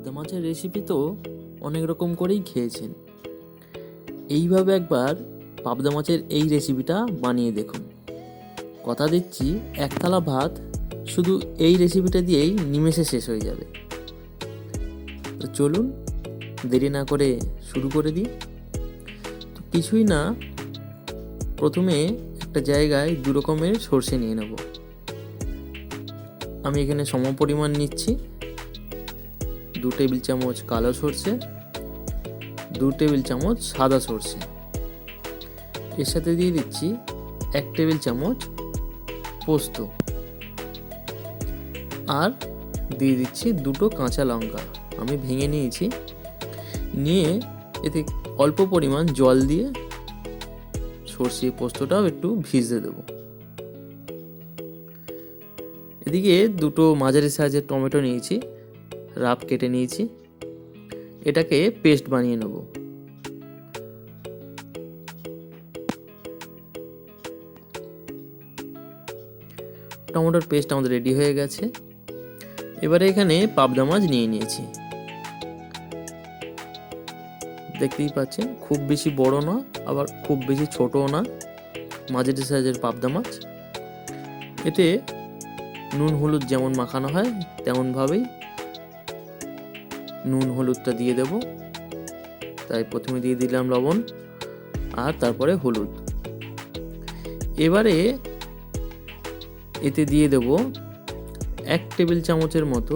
পাবদা মাছের রেসিপি তো অনেক রকম করেই খেয়েছেন। এইভাবে একবার পাবদা মাছের এই রেসিপিটা বানিয়ে দেখুন। কথা দিচ্ছি এক থালা ভাত শুধু এই রেসিপিটা দিয়েই নিমেষে শেষ হয়ে যাবে। তো চলুন দেরি না করে শুরু করে দিই। তো কিছুই না, প্রথমে একটা জায়গায় দু রকমের সর্ষে নিয়ে নেব। আমি এখানে সমপরিমাণ নিচ্ছি। 2 টেবিল চামচ কালো সর্ষে, 2 টেবিল চামচ সাদা সর্ষে। এর সাথে দিয়ে দিচ্ছি 1 টেবিল চামচ পোস্ত, আর দিয়ে দিচ্ছি 2টো কাঁচা লঙ্কা আমি ভেঙে নিয়েছি। নিয়ে এতে অল্প পরিমাণ জল দিয়ে সর্ষে পোস্তটাও একটু ভিজতে দেবো। এদিকে 2টো মাঝারি সাইজের টমেটো নিয়েছি, রাফ কেটে নিয়েছি। এটাকে পেস্ট বানিয়ে নেব। টমেটোর পেস্ট আমাদের রেডি হয়ে গেছে। এবারে এখানে পাবদা মাছ নিয়ে নিয়েছি। দেখতেই পাচ্ছেন খুব বেশি বড় না, আবার খুব বেশি ছোটও না, মাঝারি সাইজের পাবদা মাছ। এতে নুন হলুদ যেমন মাখানো হয় তেমনভাবেই নুন হলুদটা দিয়ে দেব। তাই প্রথমে দিয়ে দিলাম লবণ আর তারপরে হলুদ। এবারে এতে দিয়ে দেব 1 টেবিল চামচের মতো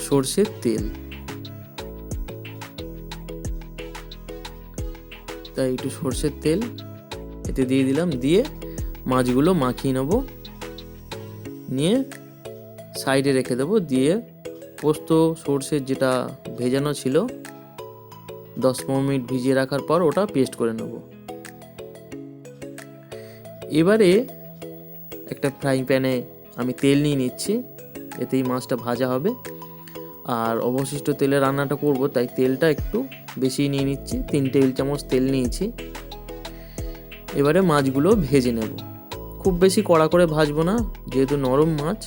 সর্ষের তেল। তাই একটু সর্ষের তেল এতে দিয়ে দিলাম। দিয়ে মাছগুলো মাখিয়ে নেব, নিয়ে সাইডে রেখে দেবো। দিয়ে পোস্ত সর্ষের যেটা ভেজানো ছিল 10-15 মিনিট ভিজিয়ে রাখার পর ওটা পেস্ট করে নেব। এবারে একটা ফ্রাইং প্যানে আমি তেল নিয়ে নিচ্ছি, এতেই মাছটা ভাজা হবে। আর অবশিষ্ট তেলে রান্নাটা করব, তাই তেলটা একটু বেশি নিয়ে নিচ্ছি। 3 টেবিল চামচ তেল নিয়েছি। এবারে মাছগুলো ভেজে নেব। খুব বেশি কড়া করে ভাজবো না, যেহেতু নরম মাছ,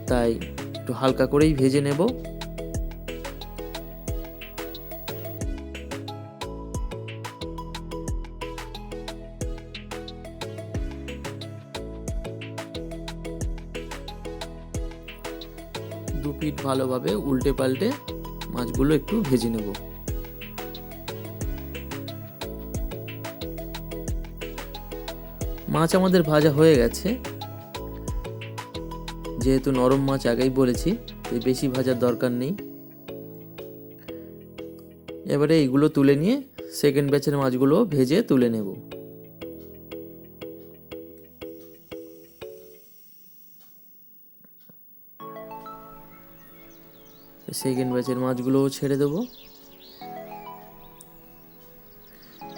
তাই একটু হালকা করেই ভেজে নেব। দু পিঠ ভালোভাবে উল্টে পাল্টে মাছগুলো একটু ভেজে নেব। মাছ আমাদের ভাজা হয়ে গেছে। যেহেতু নরম মাছ আগেই বলেছি, তাই বেশি ভাজার দরকার নেই। এবারে এইগুলো তুলে নিয়ে সেকেন্ড ব্যাচের মাছগুলো ভেজে তুলে নেব। সেকেন্ড ব্যাচের মাছগুলোও ছেড়ে দেব।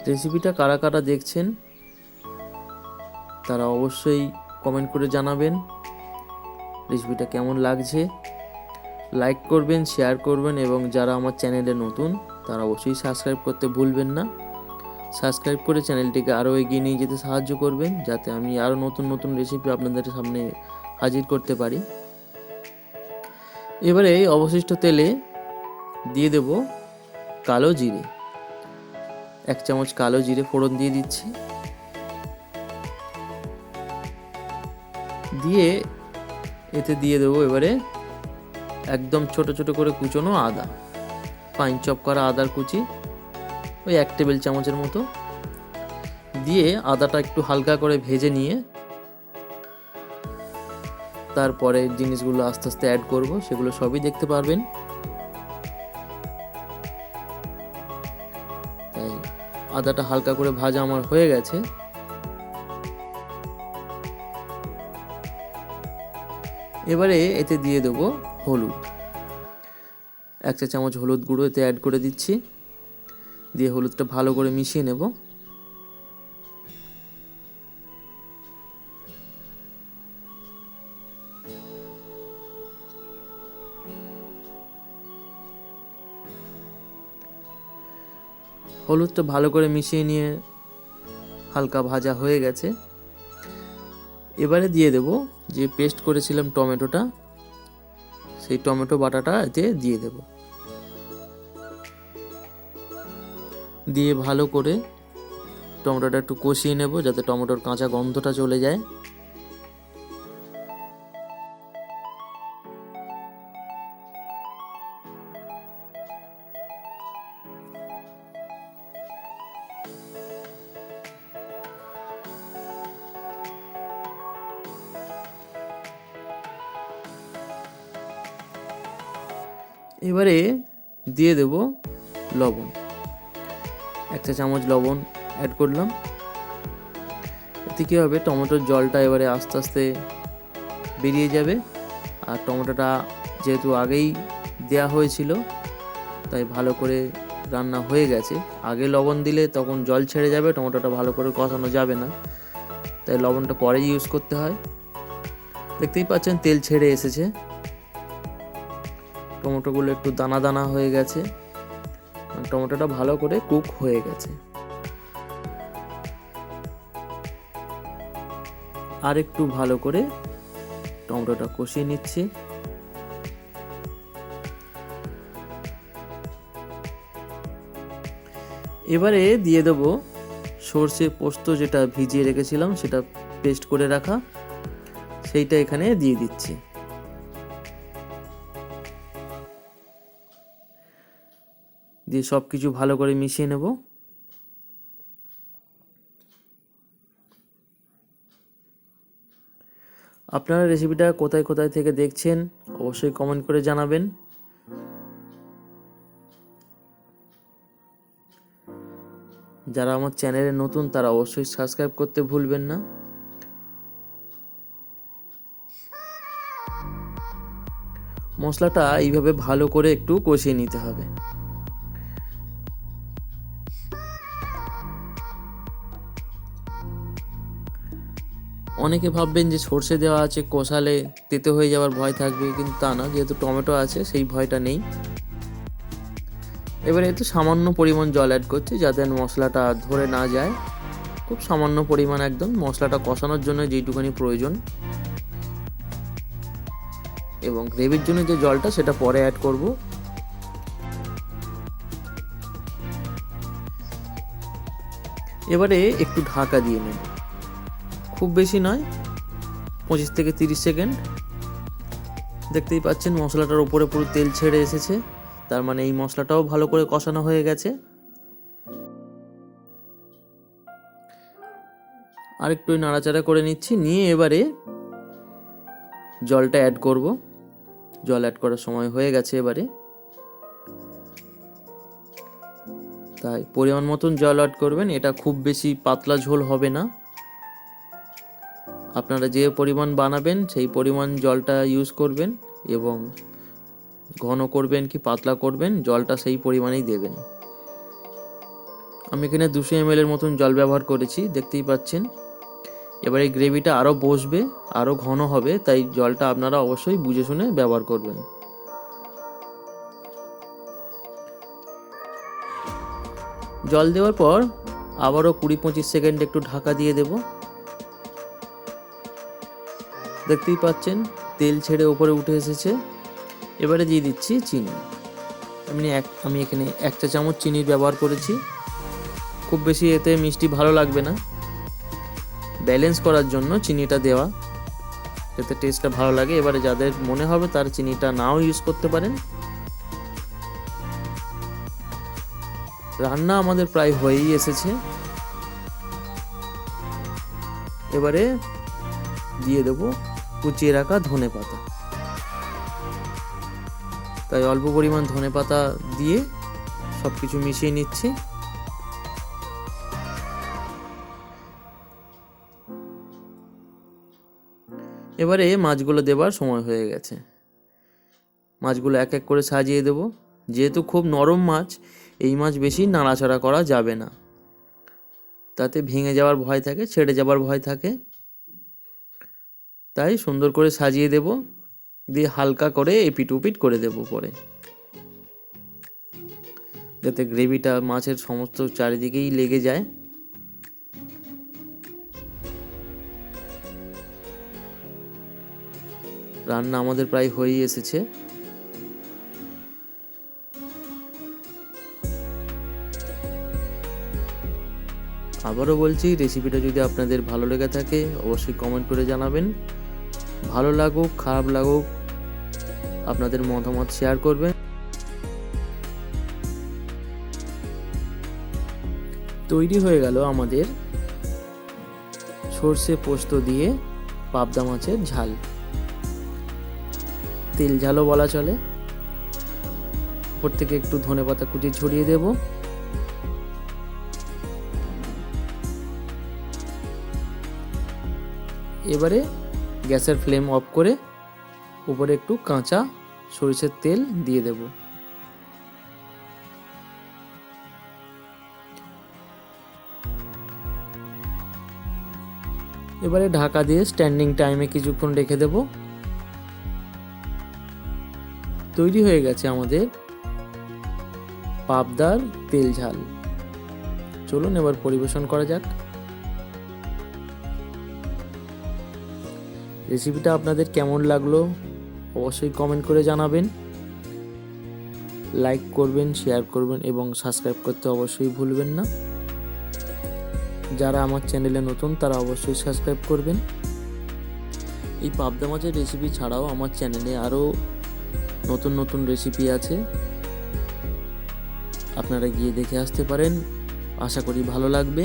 রেসিপিটা কারা কারা দেখছেন তারা অবশ্যই কমেন্ট করে জানাবেন রেসিপিটা কেমন লাগছে। লাইক করবেন, শেয়ার করবেন, এবং যারা আমার চ্যানেলে নতুন তারা অবশ্যই সাবস্ক্রাইব করতে ভুলবেন না। সাবস্ক্রাইব করে চ্যানেলটিকে আরও এগিয়ে নিয়ে যেতে সাহায্য করবেন, যাতে আমি আরও নতুন নতুন রেসিপি আপনাদের সামনে হাজির করতে পারি। এবারে অবশিষ্ট তেলে দিয়ে দেব কালো জিরে। 1 চামচ কালো জিরে ফোড়ন দিয়ে দিচ্ছি। দিয়ে এতে দিয়ে দেবো এবারে একদম ছোট ছোট করে কুচনো আদা, ফাইন চপ করা আদার কুচি, ওই 1 টেবিল চামচের মতো। দিয়ে আদাটা একটু হালকা করে ভেজে নিয়ে তারপরে জিনিসগুলো আস্তে আস্তে অ্যাড করব, সেগুলো সবই দেখতে পারবেন। তাই আদাটা হালকা করে ভাজা আমার হয়ে গেছে। এবারে এতে দিয়ে দেব হলুদ। 1 চা চামচ হলুদ গুঁড়ো এতে অ্যাড করে দিচ্ছি। দিয়ে হলুদটা ভালো করে মিশিয়ে নেব। হলুদটা ভালো করে মিশিয়ে নিয়ে হালকা ভাজা হয়ে গেছে। এবারে দিয়ে দেব যে পেস্ট করেছিলাম টমেটোটা, সেই টমেটো বাটাটা এতে দিয়ে দেব। দিয়ে ভালো করে টমেটোটা একটু কষিয়ে নেব যাতে টমেটোর কাঁচা গন্ধটা চলে যায়। এবারে দিয়ে দেব লবণ, 1 চা চামচ লবণ অ্যাড করলাম। এতে কী হবে, টমেটোর জলটা এবারে আস্তে আস্তে বেরিয়ে যাবে। আর টমেটোটা যেহেতু আগেই দেয়া হয়েছিল তাই ভালো করে রান্না হয়ে গেছে। আগে লবণ দিলে তখন জল ছেড়ে যাবে, টমেটোটা ভালো করে কষানো যাবে না, তাই লবণটা পরে ইউজ করতে হয়। দেখতেই পাচ্ছেন তেল ছেড়ে এসেছে, টমেটোগুলো একটু দানা দানা হয়ে গেছে, টমেটোটা ভালো করে কুক হয়ে গেছে। আর একটু ভালো করে টমেটোটা কষিয়ে নিচ্ছি। এবারে দিয়ে দেব সর্ষে পোস্ত, যেটা ভিজিয়ে রেখেছিলাম, সেটা পেস্ট করে রাখা, সেইটা এখানে দিয়ে দিচ্ছি। দিয়ে সব কিছু ভালো করে মিশিয়ে নেব। আপনারা রেসিপিটা কোথায় কোথায় থেকে দেখছেন অবশ্যই কমেন্ট করে জানাবেন। যারা আমার চ্যানেলে নতুন তারা অবশ্যই সাবস্ক্রাইব করতে ভুলবেন না। মশলাটা এইভাবে ভালো করে একটু কষিয়ে নিতে হবে। অনেকে ভাববেন যে সর্ষে দেওয়া আছে, কষালে তেতো হয়ে যাওয়ার ভয় থাকবে, কিন্তু তা না, যেহেতু টমেটো আছে সেই ভয়টা নেই। এবারে একটু সামান্য পরিমাণ জল অ্যাড করছি যাতে মশলাটা ধরে না যায়, খুব সামান্য পরিমাণ, একদম মশলাটা কষানোর জন্য যেইটুখানি প্রয়োজন। এবং গ্রেভির জন্য যে জলটা সেটা পরে অ্যাড করব। এবারে একটু ঢাকা দিয়ে নেব, খুব বেশি নয়, 25 থেকে 30 সেকেন্ড। দেখতেই পাচ্ছেন মশলাটার উপরে পুরো তেল ছেড়ে এসেছে, তার মানে এই মশলাটাও ভালো করে কষানো হয়ে গেছে। আর একটু নাড়াচাড়া করে নিচ্ছি, নিয়ে এবারে জলটা অ্যাড করব। জল অ্যাড করার সময় হয়ে গেছে এবারে, তাই পরিমাণ মতন জল অ্যাড করবেন। এটা খুব বেশি পাতলা ঝোল হবে না, আপনারা যে পরিমাণ বানাবেন সেই পরিমাণ জলটা ইউজ করবেন, এবং ঘন করবেন কি পাতলা করবেন জলটা সেই পরিমাণেই দেবেন। আমি এখানে 200 ml এর মতন জল ব্যবহার করেছি, দেখতেই পাচ্ছেন। এবার এই গ্রেভিটা আরও বসবে, আরও ঘন হবে, তাই জলটা আপনারা অবশ্যই বুঝে শুনে ব্যবহার করবেন। জল দেওয়ার পর আবারও 20-25 সেকেন্ড একটু ঢাকা দিয়ে দেব। দেখতেই পাচ্ছেন তেল ছেড়ে উপরে উঠে এসেছে। এবারে দিয়ে দিচ্ছি চিনি। আমি এখানে 1 চা চামচ চিনির ব্যবহার করেছি, খুব বেশি এতে মিষ্টি ভালো লাগবে না, ব্যালেন্স করার জন্য চিনিটা দেওয়া, যাতে টেস্টটা ভালো লাগে। এবারে যাদের মনে হবে তার চিনিটা নাও ইউজ করতে পারেন। রান্না আমাদের প্রায় হয়েই এসেছে। এবারে দিয়ে দেব কুচিয়ে রাখা ধনেপাতা, তাই অল্প পরিমাণ ধনেপাতা দিয়ে সবকিছু মিশিয়ে নিচ্ছি। এবারে মাছগুলো দেবার সময় হয়ে গেছে, মাছগুলো এক এক করে সাজিয়ে দেব। যেহেতু খুব নরম মাছ, এই মাছ বেশি নাড়াচাড়া করা যাবে না, তাতে ভেঙে যাওয়ার ভয় থাকে, ছেড়ে যাওয়ার ভয় থাকে, তাই সুন্দর করে সাজিয়ে দেব। দিয়ে হালকা করে এপিট ওপিট করে দেব পরে, যাতে গ্রেভিটা মাছের সমস্ত চারিদিকেই লেগে যায়। রান্না আমাদের প্রায় হয়েই এসেছে। আবারও বলছি, রেসিপিটা যদি আপনাদের ভালো লেগে থাকে অবশ্যই কমেন্ট করে জানাবেন। ভালো লাগুক খারাপ লাগুক আপনাদের মতামত শেয়ার করবেন। তৈরি হয়ে গেল আমাদের সর্ষে পোস্ত দিয়ে পাবদা মাছের ঝাল, তেল ঝালও বলা চলে। উপর থেকে একটু ধনেপাতা কুচি ছড়িয়ে দেব। এবারে গ্যাসের ফ্লেম অফ করে উপরে একটু কাঁচা সরিষার তেল দিয়ে দেব। এবারে ঢাকা দিয়ে স্ট্যান্ডিং টাইমে কিছুক্ষণ রেখে দেব। তৈরি হয়ে গেছে আমাদের পাবদার তেল ঝাল। চলুন এবার পরিবেশন করা যাক। রেসিপিটা আপনাদের কেমন লাগলো অবশ্যই কমেন্ট করে জানাবেন। লাইক করবেন, শেয়ার করবেন এবং সাবস্ক্রাইব করতে অবশ্যই ভুলবেন না। যারা আমার চ্যানেলে নতুন তারা অবশ্যই সাবস্ক্রাইব করবেন। এই পাবদা মাছের রেসিপি ছাড়াও আমার চ্যানেলে আরও নতুন নতুন রেসিপি আছে, আপনারা গিয়ে দেখে আসতে পারেন। আশা করি ভালো লাগবে।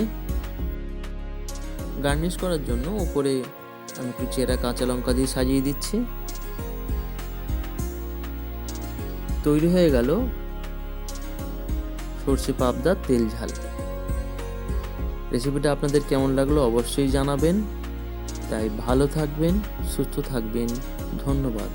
গার্নিশ করার জন্য উপরে আমি একটু চেরা কাঁচা লঙ্কা দিয়ে সাজিয়ে দিচ্ছি। তৈরি হয়ে গেল সর্ষে পাবদার তেল ঝাল। রেসিপিটা আপনাদের কেমন লাগলো অবশ্যই জানাবেন। তাই ভালো থাকবেন, সুস্থ থাকবেন। ধন্যবাদ।